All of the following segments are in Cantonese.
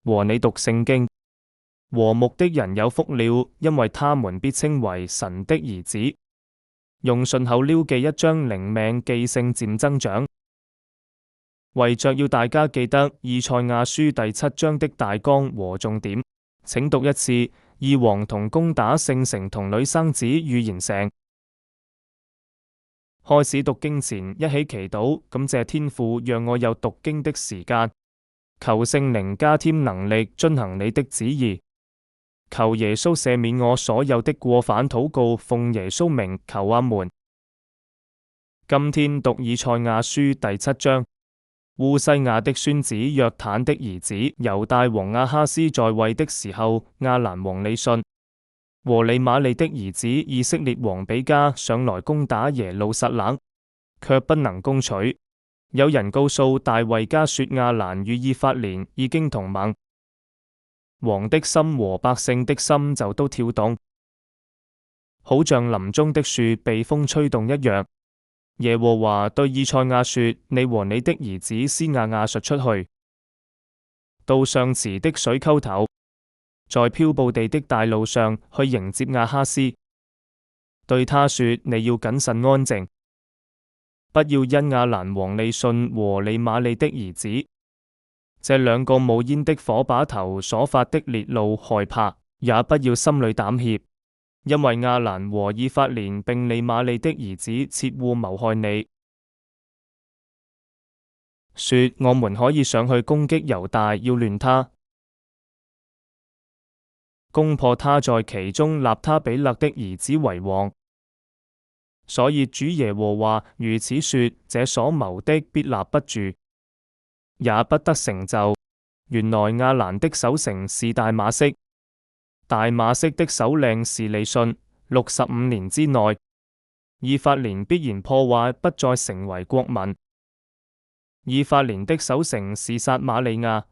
和你讀聖經。和睦的人有福了，因為他們必稱為神的兒子。用順口溜記一張靈命記性漸增長。為着要大家記得以賽亞書第7章的大綱和重點，請讀一次：二王同攻打聖城同女生子預言成。開始讀經前，一起祈禱，感謝天父讓我有讀經的時間，求聖靈加添能力遵行你的旨意。求耶穌赦免我所有的過犯，禱告奉耶穌名求阿們。今天讀以賽亞書第7章。烏西亞的孫子約坦的兒子猶大王亞哈斯在位的時候，亞蘭王利汛和利瑪利的兒子以色列王比加上來攻打耶路撒冷，卻不能攻取。有人告訴大衛家說，亞蘭與以法蓮已經同盟。王的心和百姓的心就都跳動，好像林中的樹被風吹動一樣。耶和華對以賽亞說：你和你的兒子施亞亞述出去，到上池的水溝頭，在漂布地的大路上去迎接亞哈斯，對他說：你要謹慎安靜，不要因亞蘭王利汛和利瑪利的兒子這兩個冒煙的火把頭所發的烈怒害怕，也不要心裏膽怯，因為亞蘭和以法蓮並利瑪利的兒子設戶謀害你，說我們可以上去攻擊猶大，要亂他，攻破他在其中納他比勒的兒子為王。所以主耶和華如此說：這所謀的必立不住，也不得成就。原來亞蘭的守城是大馬色，大馬色的首領是利汛。65年之內，以法蓮必然破壞，不再成為國民。以法蓮的守城是撒瑪利亞，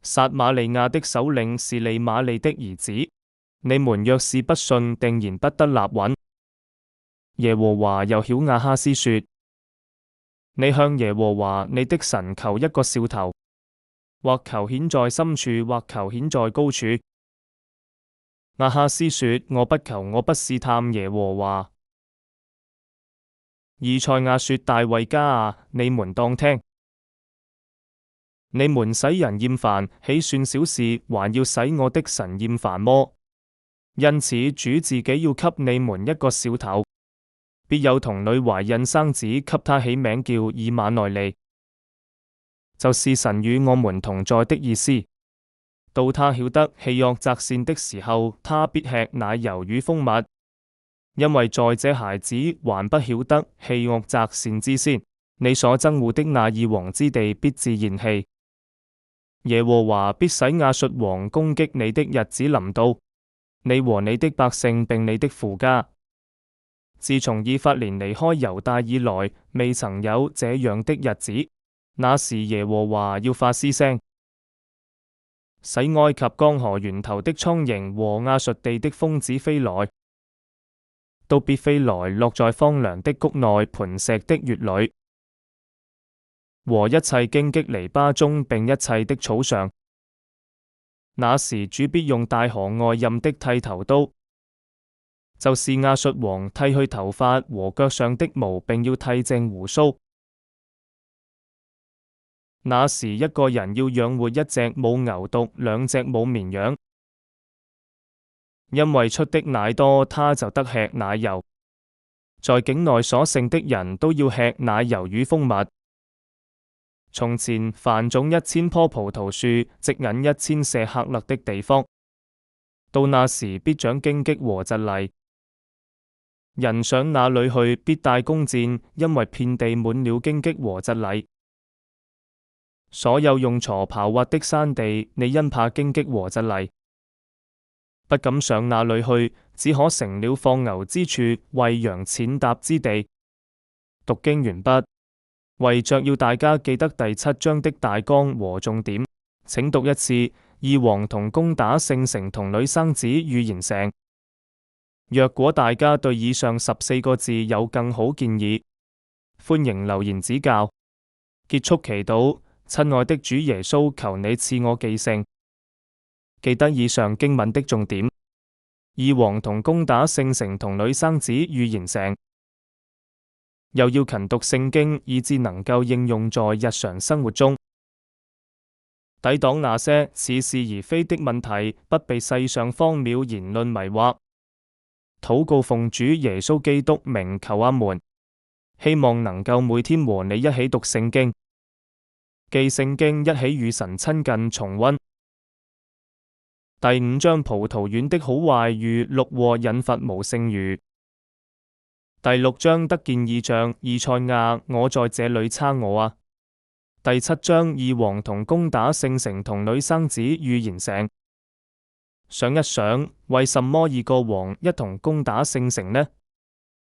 撒瑪利亞的首領是利瑪利的兒子。你們若是不信，定然不得立穩。耶和華又曉亞哈斯說：你向耶和華你的神求一個兆頭，或求顯在深處，或求顯在高處。亞哈斯說：我不求，我不試探耶和華。以賽亞說：大衛家啊，你們當聽，你們使人厭煩，豈算小事？還要使我的神厭煩麼？因此主自己要給你們一個兆頭，必有童女懷孕生子，給他起名叫以馬內利，就是神與我們同在的意思。到他曉得棄惡擇善的時候，他必吃奶油與蜂蜜，因為在這孩子還不曉得棄惡擇善之先，你所憎惡的那二王之地必自然棄。耶和華必使亞述王攻擊你的日子臨到，你和你的百姓並你的父家。自從以法蓮離開猶大以來，未曾有這樣的日子。那時耶和華要發嘶聲，使埃及江河源頭的蒼蠅和亞述地的蜂子飛來，都必飛來落在荒涼的谷內磐石的穴裏，和一切荊棘籬笆中，並一切的草上。那時主必用大河外任的剃頭刀，就是亞述王剃去頭髮和腳上的毛，並要剃淨鬍鬚。那時一個人要養活一隻母牛犢，兩隻母綿羊，因為出的奶多，他就得吃奶油。在境內所剩的人都要吃奶油與蜂蜜。從前凡種1000棵葡萄樹，值銀1000舍客勒的地方，到那時必長荊棘和蒺藜。人上那裏去，必帶弓箭，因為遍地滿了荊棘和蒺藜。所有用鋤刨挖的山地，你因怕荊棘和蒺藜，不敢上那裏去，只可成了放牛之處，餵羊踐踏之地。讀經完畢。為着要大家記得第7章的大綱和重點，請讀一次：二王同攻打聖城同女生子預言成。若果大家對以上14個字有更好建議，歡迎留言指教。結束祈禱。親愛的主耶穌，求你賜我記性，記得以上經文的重點：二王同攻打聖城同女生子預言城，又要勤讀聖經，以致能夠應用在日常生活中，抵擋那些似是而非的問題，不被世上荒謬言論迷惑。禱告奉主耶穌基督名求阿們。希望能夠每天和你一起讀聖經、記聖經，一起與神親近重溫。第5章葡萄園的好壞與六禍引發無剩餘。第6章得見異象，以賽亞，我在這裡差我啊。第7章二王同攻打聖城同女生子預言城。想一想，為什麼二個王一同攻打聖城呢？